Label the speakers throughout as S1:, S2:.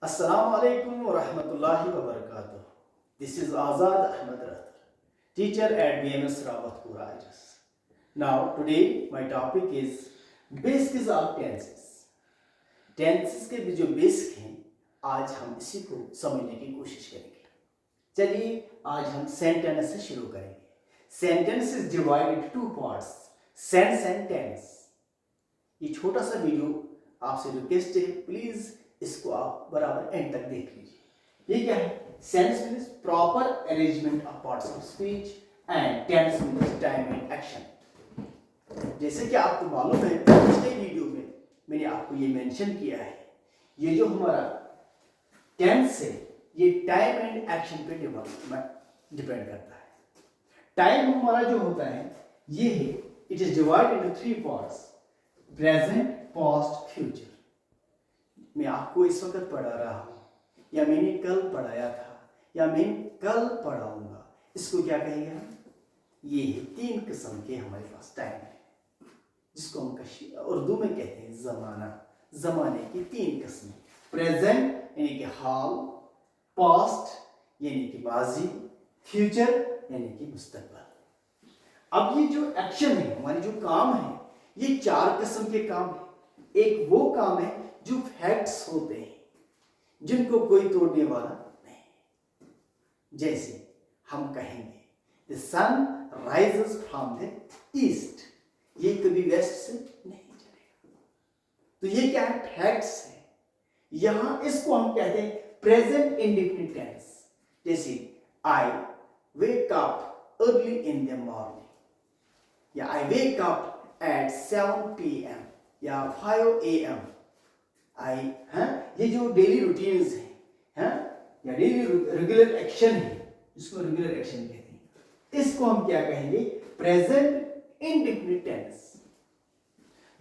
S1: Assalamu alaikum wa rahmatullahi wa barakatuh. This is Azad Ahmed Rathar, teacher at BMS Rawatpur IJS. Now, today my topic is basics of tenses. Tenses के भी जो basic हैं आज हम इसी को समझने की कोशिश करेंगे. चलिए आज हम सेंटेंस से शुरू करेंगे. Sentence is divided into two parts, sense and tense. ये छोटा सा वीडियो आपसे रिक्वेस्ट है, प्लीज इसको आप बराबर एंड तक देख लीजिए. ये क्या है? Sense means proper arrangement of parts of speech and tense means time and action. जैसे कि आपको मालूम है पिछले वीडियो में मैंने आपको ये मेंशन किया है, ये जो हमारा टेंस है ये टाइम एंड एक्शन पे डिपेंड करता है. टाइम हमारा जो होता है ये है, it is divided into three parts, present, past, future. मैं आपको इस वक्त पढ़ा रहा हूँ या मैंने कल पढ़ाया था या मैं कल पढ़ाऊंगा, इसको क्या कहेंगे हम? ये है तीन किस्म के हमारे पास टाइम है, जिसको हम उर्दू में कहते हैं जमाना. जमाने की तीन किस्म, प्रेजेंट यानी कि हाल, पास्ट यानी कि माजी, फ्यूचर यानी कि मुस्तकबिल. अब ये जो एक्शन है, हमारे जो काम है, ये चार किस्म के काम है. एक वो काम है जो फैक्ट्स होते हैं, जिनको कोई तोड़ने वाला नहीं. जैसे हम कहेंगे the sun rises from the east, ये कभी वेस्ट से नहीं चलेगा. तो ये क्या है? फैक्ट्स है. यहां इसको हम कहते हैं प्रेजेंट इंडेफिनिट टेंस. जैसे I wake up early in the morning, या I wake up at 7 PM या 5 AM. आई ये जो डेली रूटीन्स है या डेली रेगुलर एक्शन है, इसको रेगुलर एक्शन कहते हैं. इसको हम क्या कहेंगे? Present indefinite tense.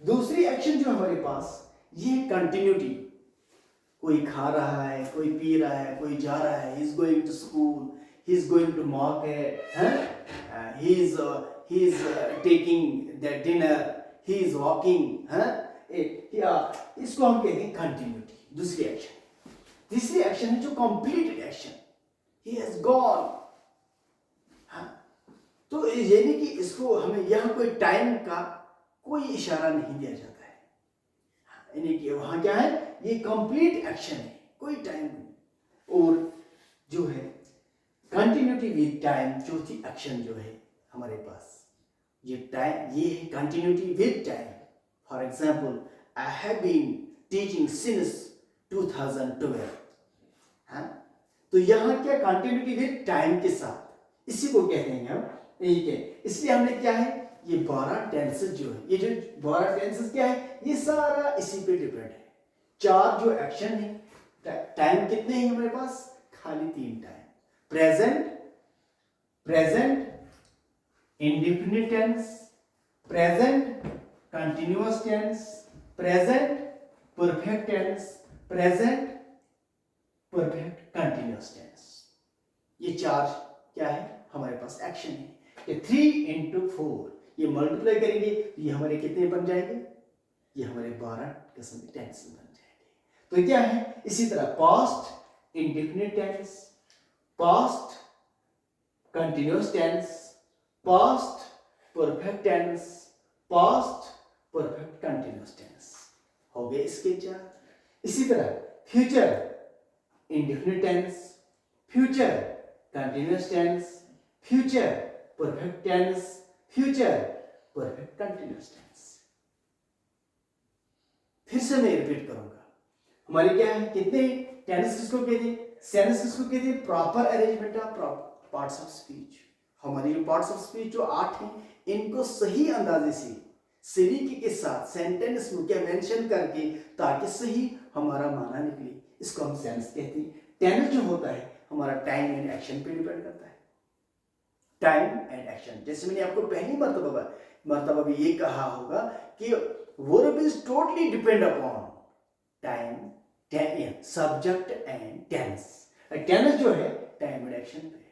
S1: दूसरी एक्शन जो हमारे पास ये कंटिन्यूटी. कोई खा रहा है, कोई पी रहा है, कोई जा रहा है, he is going to school, he is going to market, he is taking the dinner, he is walking, इसको हम कहते हैं कंटिन्यूटी. दूसरी एक्शन. तीसरी एक्शन है जो completed action, he has gone. तो यानी कि इसको हमें यहां कोई टाइम का कोई इशारा नहीं दिया जाता है, यानी कि वहां क्या है? ये कंप्लीट एक्शन है, कोई टाइम नहीं. और जो है कंटिन्यूटी विद टाइम, चौथी एक्शन जो है हमारे पास, ये टाइम, ये है continuity with time. For example, I have been teaching since 2012. तो यहाँ क्या? कंटिन्यूटी विद टाइम के साथ, इसी को कहते हैं हम. ठीक है, इसलिए हमने क्या है, ये 12 टेंसेस जो है, ये जो 12 टेंसेस क्या है, ये सारा इसी पे डिपेंड है. चार जो एक्शन है, टाइम कितने हैं हमारे पास? खाली 3 time. Present, indefinite tense, present continuous tense, present perfect tense, present perfect continuous tense. ये चार क्या है हमारे पास? एक्शन है. ये 3 into 4 ये मल्टीप्लाई करेंगे तो ये हमारे कितने बन जाएंगे? ये हमारे 12 किस्म के टेंस बन जाएंगे. तो क्या है? इसी तरह past indefinite tense, past continuous tense, past perfect tense, past perfect continuous tense. हो गए इसके चार. इसी तरह future indefinite tense, future continuous tense, future perfect tense, future perfect continuous tense. फिर से मैं रिपीट करूंगा. हमारे क्या है? कितने टेंस किसको कहते हैं? सेंस किसको कहते हैं? Proper arrangement of parts of speech. हमारी जो पार्ट्स ऑफ स्पीच जो 8 हैं, इनको सही अंदाजे से सलीके के साथ सेंटेंस में क्या मेंशन करके, ताकि सही हमारा माना निकले, इसको हम सेंस कहते हैं. टेंस जो होता है हमारा टाइम एंड एक्शन पे डिपेंड करता है. Time and action. जैसे मैंने आपको पहली मर्तबा भी ये कहा होगा कि verb is totally depend upon time, subject and tense. Tense जो है टाइम एंड एक्शन पे.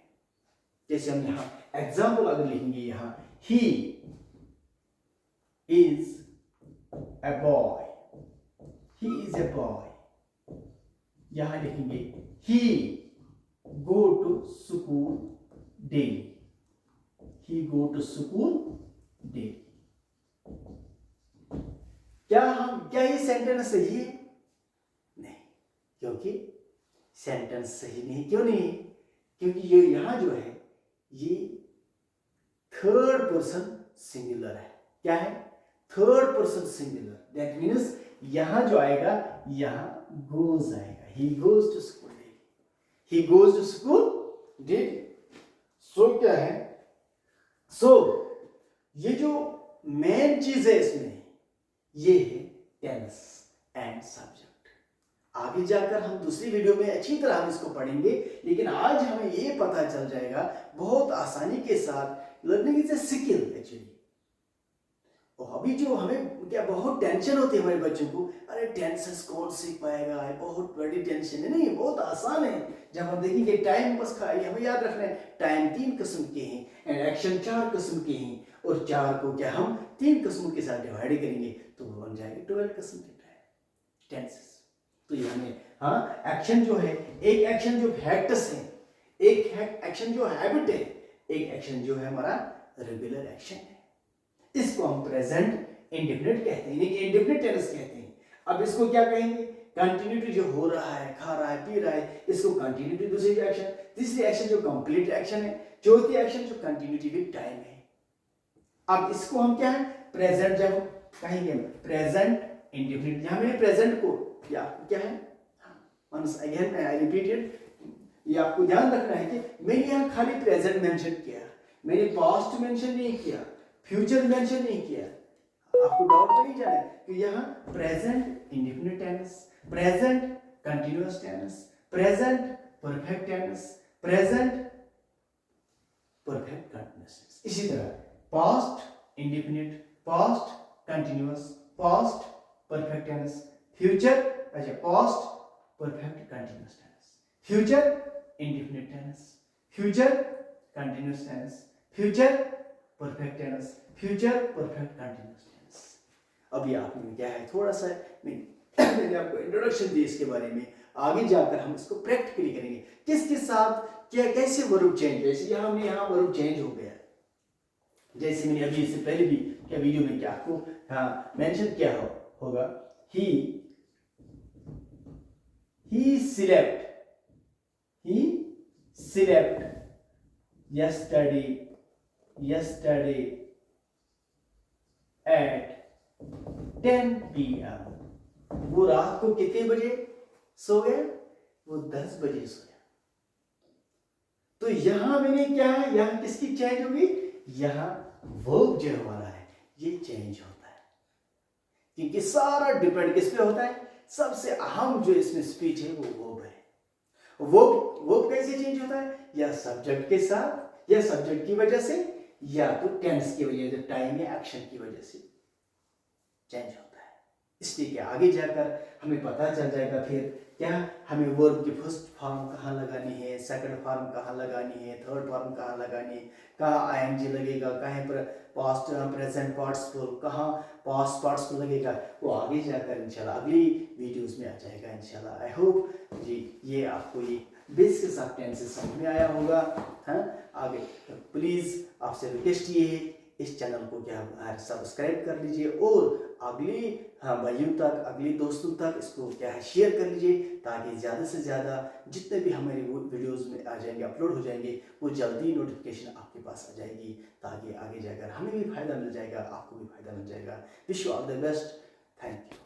S1: जैसे हम यहाँ एग्जाम्पल अगर लिखेंगे, यहाँ he is a boy, he is a boy, यहां लिखेंगे he go to school daily, he go to school daily. क्या ये सेंटेंस सही है? नहीं, क्योंकि सेंटेंस सही नहीं। क्यों नहीं? क्योंकि ये यहां जो है ये थर्ड पर्सन सिंगुलर है। क्या है? Third person singular. That means यहां जो आएगा, यहां गोज आएगा, he goes to school daily, he goes to school daily. So क्या है? सो ये जो मेन चीज है इसमें, ये है टेंस एंड सब्जेक्ट। आगे जाकर हम दूसरी वीडियो में अच्छी तरह हम इसको पढ़ेंगे, लेकिन आज हमें ये पता चल जाएगा बहुत आसानी के साथ। Learning is a skill actually. और अभी जो हमें क्या बहुत टेंशन होती है हमारे बच्चों को, अरे टेंसेस कौन सीख पाएगा, बहुत बड़ी टेंशन है। नहीं, बहुत आसान है। जब हम देखेंगे टाइम बस हमें याद रखना है, टाइम 3 किस्म के हैं एंड एक्शन 4 किस्म के हैं, और 4 को क्या हम 3 किस्मों के साथ डिवाइड करेंगे तो वो बन जाएंगे 12 किस्म के टेंसेस। तो ये हमें एक्शन जो है, एक एक्शन जो फैक्ट्स है, एक एक्शन जो हैबिट है, एक एक्शन जो है हमारा रेगुलर एक्शन है। इसको हम प्रेजेंट इंडेफिनिट कहते हैं, इंडेफिनिट टेंस कहते हैं। अब इसको क्या कहेंगे? कंटिन्यूटी जो हो रहा है, खा रहा है, पी रहा है, इसको कंटिन्यूटी। दूसरी एक्शन, तीसरी एक्शन जो कंप्लीट एक्शन है, चौथी एक्शन जो कंटिन्यूटी विद टाइम है। अब इसको हम क्या है? प्रेजेंट जब कहेंगे प्रेजेंट इंडेफिनिट, यहां मैंने प्रेजेंट को क्या है, वंस अगेन आई रिपीटेड, ये आपको ध्यान रखना है कि मैंने यहां खाली प्रेजेंट मेंशन किया, मैंने पास्ट मेंशन नहीं किया, फ्यूचर मेंशन नहीं किया। आपको डाउट नहीं जाए कि यहां present indefinite tense, present continuous tense, present perfect tense, present perfect continuous tense. इसी तरह past indefinite, past continuous, past perfect tense, future अच्छा past perfect continuous tense, future indefinite tense, future continuous tense, future perfect tense, future perfect continuous tense. अभी आपने क्या है, थोड़ा सा मैंने आपको इंट्रोडक्शन दी इसके बारे में। आगे जाकर हम इसको प्रैक्टिकली करेंगे, किसके साथ क्या, कैसे वर्ब चेंज। जैसे यहाँ वर्ब चेंज हो गया, जैसे मैंने अभी इससे पहले भी क्या वीडियो में क्या आपको मेंशन किया होगा, he slept yesterday at 10 PM। वो रात को कितने बजे सो गया? वो 10 बजे सोया। तो यहां मैंने क्या है, यहां किसकी चेंज होगी? यहां वर्ब जो हमारा है ये चेंज होता है, क्योंकि सारा डिपेंड किस पे होता है? सबसे अहम जो इसमें स्पीच है वो वर्ब है। वर्ब कैसे चेंज होता है? या सब्जेक्ट के साथ, या सब्जेक्ट की वजह से, या तो टेंस की वजह से, टाइम या एक्शन की वजह से चेंज होता है। इसलिए कि आगे जाकर हमें पता चल जाएगा फिर क्या हमें वर्ब की फर्स्ट फॉर्म कहाँ लगानी है, सेकंड फॉर्म कहाँ लगानी है, थर्ड फॉर्म कहाँ लगानी है, कहाँ आईएनजी लगेगा, कहाँ पर पास्ट प्रेजेंट पार्टिसिपल, कहाँ पास्ट पार्टिसिपल लगेगा, वो आगे जाकर इंशाल्लाह अगली वीडियोस में आ जाएगा इंशाल्लाह। आई होप जी ये आपको ये बेसिक्स ऑफ टेंसेस समझ में आया होगा। आगे प्लीज़ आपसे रिक्वेस्ट ये है, इस चैनल को क्या सब्सक्राइब कर लीजिए, और अगले भाइयों तक, अगले दोस्तों तक इसको क्या है शेयर कर लीजिए, ताकि ज़्यादा से ज़्यादा जितने भी हमारे वीडियोस में आ जाएंगे, अपलोड हो जाएंगे, वो जल्दी नोटिफिकेशन आपके पास आ जाएगी, ताकि आगे जाकर हमें भी फ़ायदा मिल जाएगा, आपको भी फ़ायदा मिल जाएगा। Wish you all the best. Thank you.